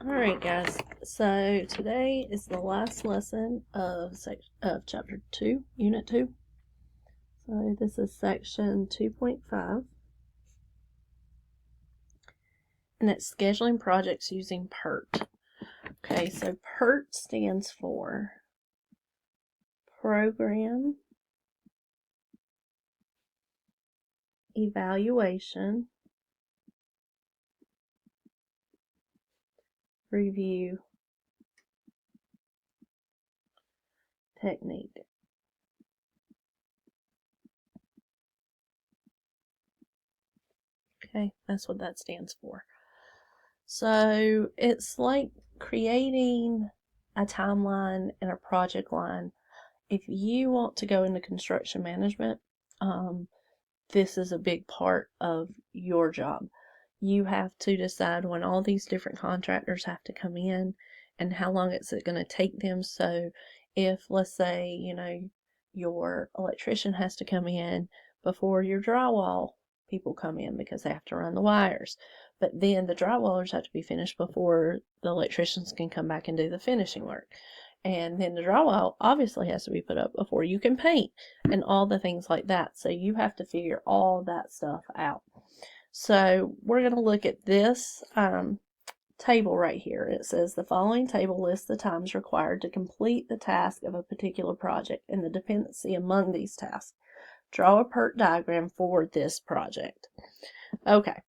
Alright guys, so today is the last lesson of chapter 2, unit 2. So this is section 2.5, and it's scheduling projects using PERT. Okay, so PERT stands for Program, Evaluation, Review, Technique. Okay, that's what that stands for. So it's like creating a timeline and a project line. If you want to go into construction management, this is a big part of your job. You have to decide when all these different contractors have to come in and how long it's going to take them. So if, let's say, your electrician has to come in before your drywall people come in because they have to run the wires. But then the drywallers have to be finished before the electricians can come back and do the finishing work. And then the drywall obviously has to be put up before you can paint and all the things like that. So you have to figure all that stuff out. So we're going to look at this table right here. It says the following table lists the times required to complete the task of a particular project and the dependency among these tasks. Draw a PERT diagram for this project. Okay,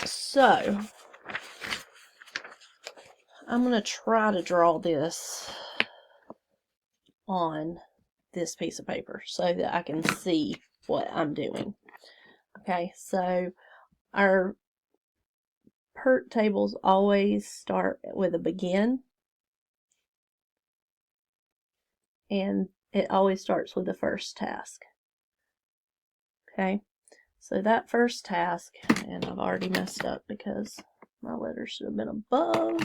so I'm going to try to draw this on this piece of paper so that I can see what I'm doing. Okay, so our PERT tables always start with a begin, and it always starts with the first task. Okay, so that first task, and I've already messed up because my letters should have been above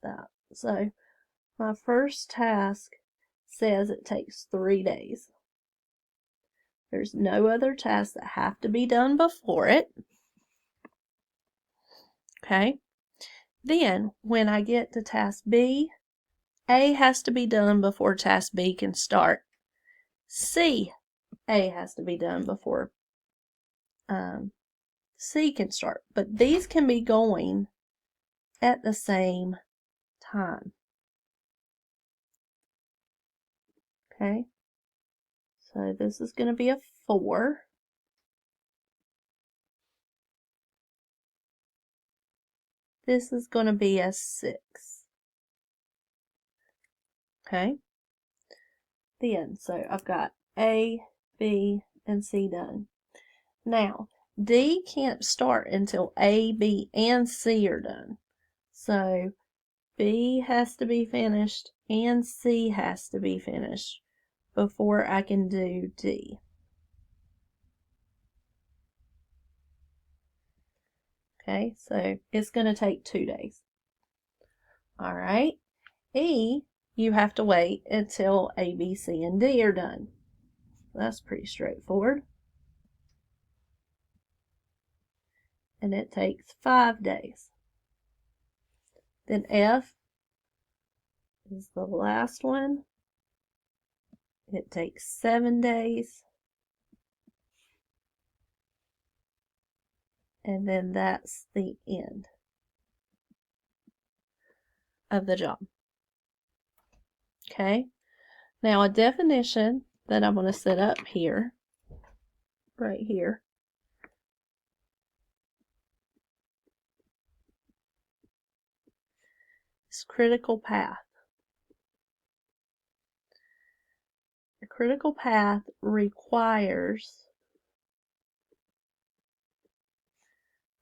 that. So my first task says it takes 3 days. There's no other tasks that have to be done before it. Okay, then when I get to task B, A has to be done before task B can start. C, A has to be done before C can start. But these can be going at the same time. Okay, so this is going to be a 4. This is going to be a 6. Okay, then, so I've got A, B, and C done. Now, D can't start until A, B, and C are done. So B has to be finished and C has to be finished before I can do D. Okay, so it's going to take 2 days. All right, E, you have to wait until A, B, C, and D are done. That's pretty straightforward. And it takes 5 days. Then F is the last one. It takes 7 days. And then that's the end of the job. Okay, now a definition that I'm going to set up here, right here, is critical path. A critical path requires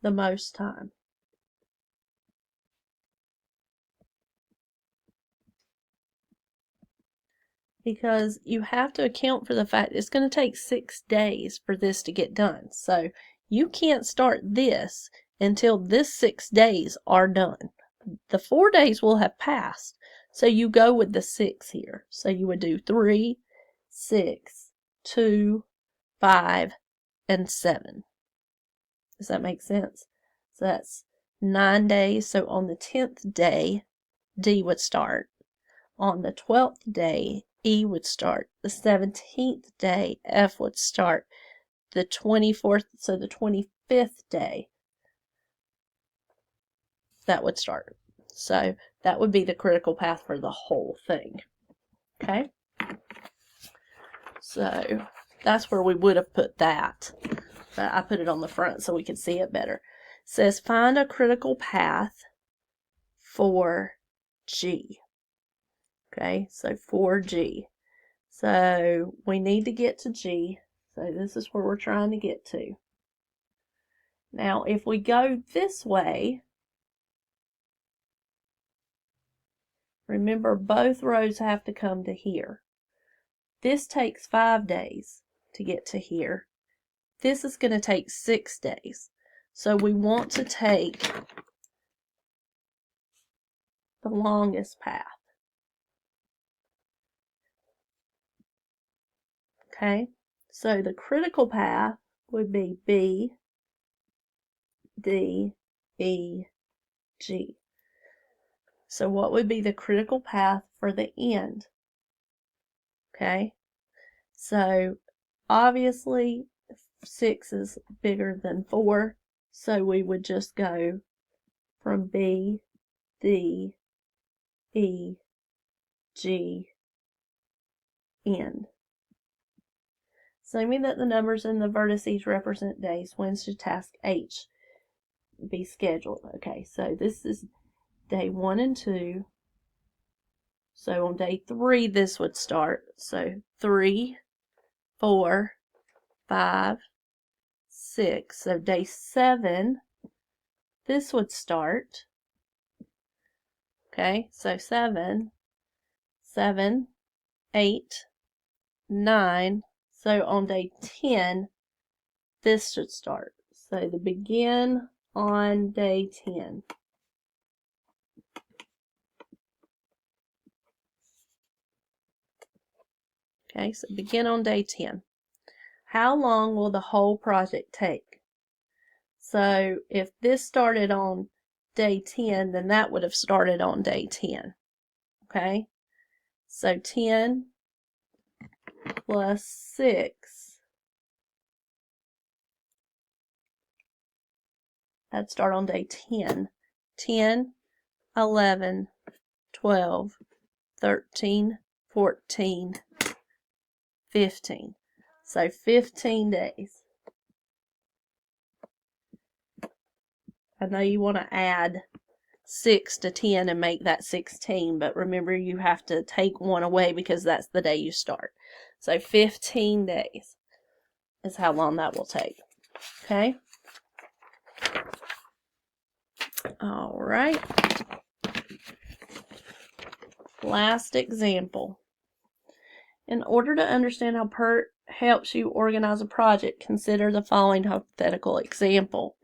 the most time. Because you have to account for the fact it's going to take 6 days for this to get done. So you can't start this until this 6 days are done. The 4 days will have passed. So you go with the 6 here. So you would do 3, 6, 2, 5, and 7. Does that make sense? So that's 9 days. So on the 10th day, D would start. On the 12th day, E would start. The 17th day, F would start. The 24th, so the 25th day, that would start. So that would be the critical path for the whole thing. Okay? So that's where we would have put that. But I put it on the front so we could see it better. It says find a critical path for G. Okay, so for G. So we need to get to G. So this is where we're trying to get to. Now, if we go this way, remember both rows have to come to here. This takes 5 days to get to here. This is going to take 6 days. So we want to take the longest path. Okay, so the critical path would be B, D, E, G. So what would be the critical path for the end? Okay, so obviously 6 is bigger than 4, so we would just go from B, D, E, G, end. Assuming that the numbers in the vertices represent days, when should task H be scheduled? Okay, so this is day 1 and 2. So on day 3, this would start. So 3, 4, 5, 6. So day 7, this would start. Okay, so 7, 7, 8, 9. So on day 10, this should start. So the begin on day 10. Okay, so begin on day 10. How long will the whole project take? So if this started on day 10, then that would have started on day 10. Okay, so 10 plus 6, that'd start on day 10. 10, 11, 12, 13, 14, 15. So 15 days. I know you want to add 6 to 10 and make that 16, but remember you have to take one away because that's the day you start. So 15 days is how long that will take. Okay? All right. Last example. In order to understand how PERT helps you organize a project, consider the following hypothetical example.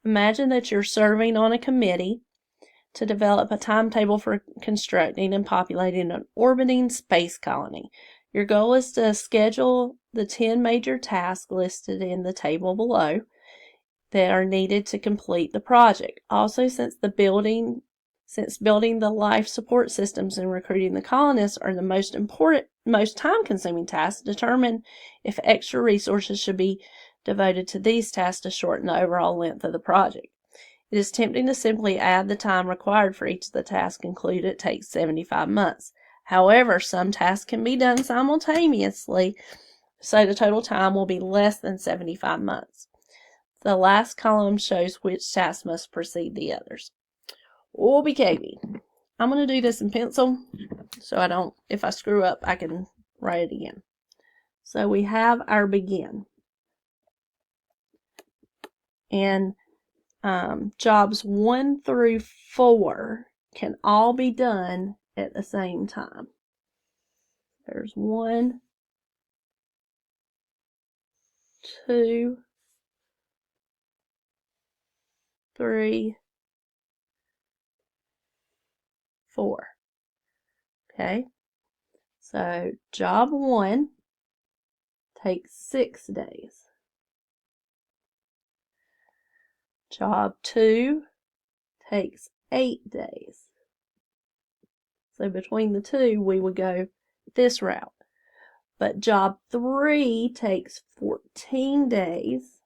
Imagine that you're serving on a committee to develop a timetable for constructing and populating an orbiting space colony. Your goal is to schedule the 10 major tasks listed in the table below that are needed to complete the project. Also, since building the life support systems and recruiting the colonists are the most time-consuming tasks, determine if extra resources should be devoted to these tasks to shorten the overall length of the project. It is tempting to simply add the time required for each of the tasks included. It takes 75 months. However, some tasks can be done simultaneously, so the total time will be less than 75 months. The last column shows which tasks must precede the others. Okay, I'm going to do this in pencil, so if I screw up, I can write it again. So we have our begin. And jobs 1 through 4 can all be done at the same time. There's 1, 2, 3, 4. Okay, so job 1 takes 6 days. Job 2 takes 8 days. So between the two, we would go this route. But job 3 takes 14 days.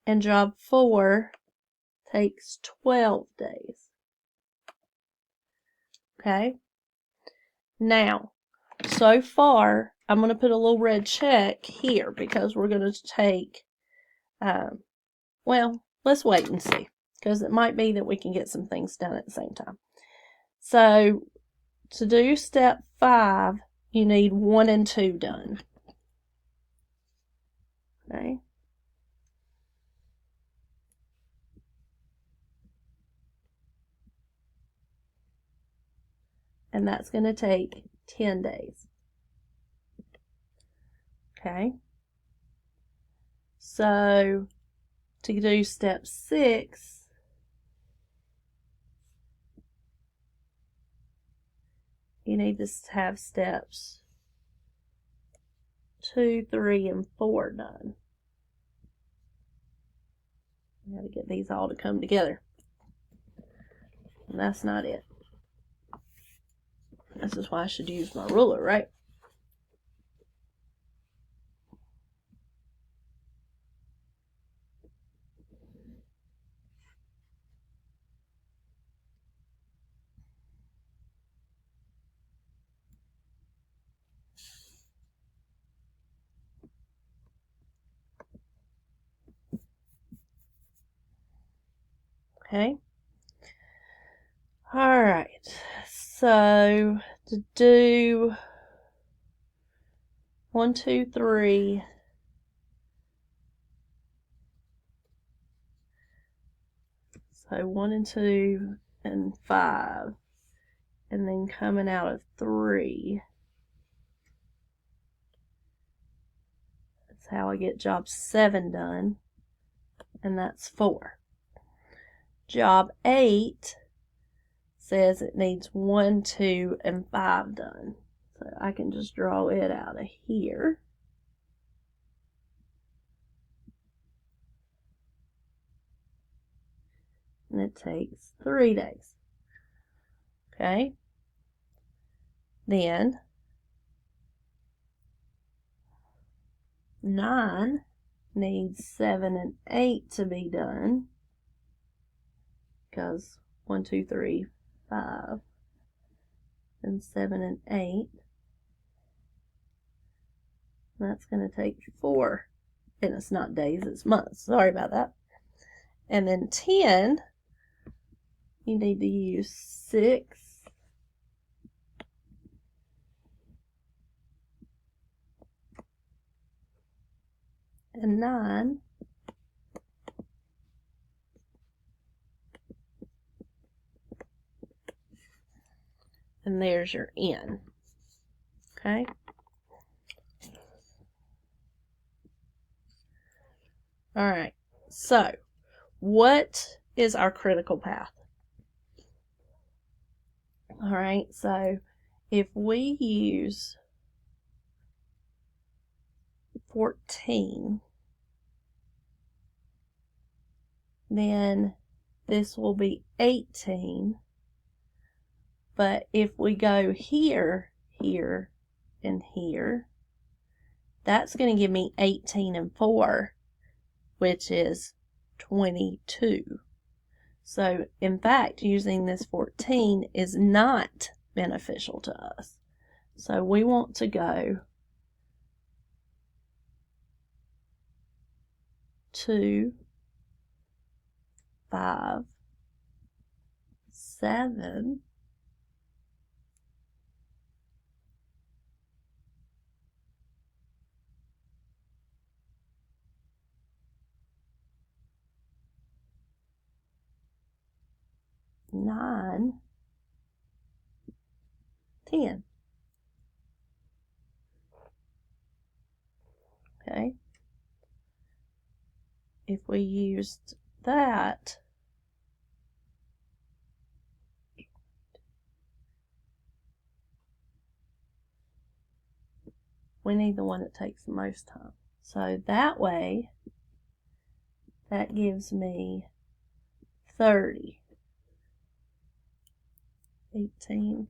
And job 4 takes 12 days. Okay? Now, so far, I'm going to put a little red check here because we're going to take, well, let's wait and see, because it might be that we can get some things done at the same time. So, to do step 5, you need 1 and 2 done. Okay? And that's going to take 10 days. Okay? So, to do step 6, you need to have steps 2, 3, and 4 done. I got to get these all to come together. And that's not it. This is why I should use my ruler, right? Okay. All right. So to do 1, 2, 3. So 1 and 2 and 5. And then coming out of 3. That's how I get job 7 done. And that's 4. Job 8 says it needs 1, 2, and 5 done. So I can just draw it out of here. And it takes 3 days. Okay? Then 9 needs 7 and 8 to be done. Because 1, 2, 3, 5, and 7 and 8. That's going to take 4. And it's not days, it's months. Sorry about that. And then 10, you need to use 6. And 9. And there's your N. Okay? Alright, so what is our critical path? Alright, so if we use 14, then this will be 18. But if we go here, here, and here, that's going to give me 18 and 4, which is 22. So, in fact, using this 14 is not beneficial to us. So, we want to go 2, 5, 7, 9, 10. Okay? If we used that, we need the one that takes the most time. So that way, that gives me 30. 18.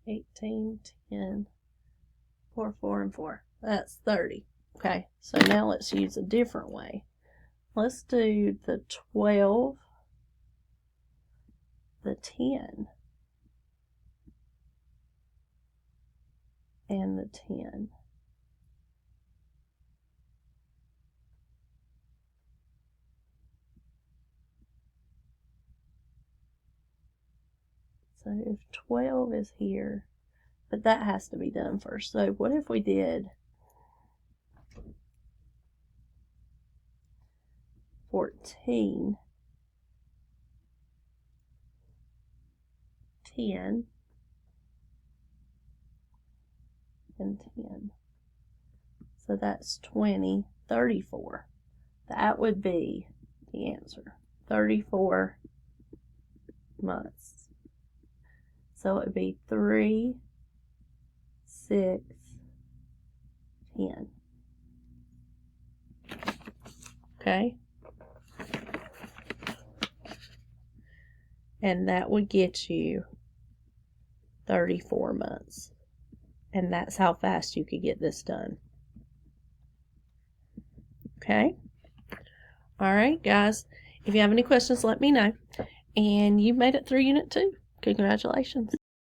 18, 10, 4, 4, and 4. That's 30. Okay, so now let's use a different way. Let's do the 12, the 10, and the 10. So if 12 is here, but that has to be done first. So what if we did 14, 10, and 10. So that's 20, 34. That would be the answer. 34 months. So it would be 3, 6, 10. Okay? And that would get you 34 months. And that's how fast you could get this done. Okay? All right, guys. If you have any questions, let me know. And you made it through Unit 2. Congratulations.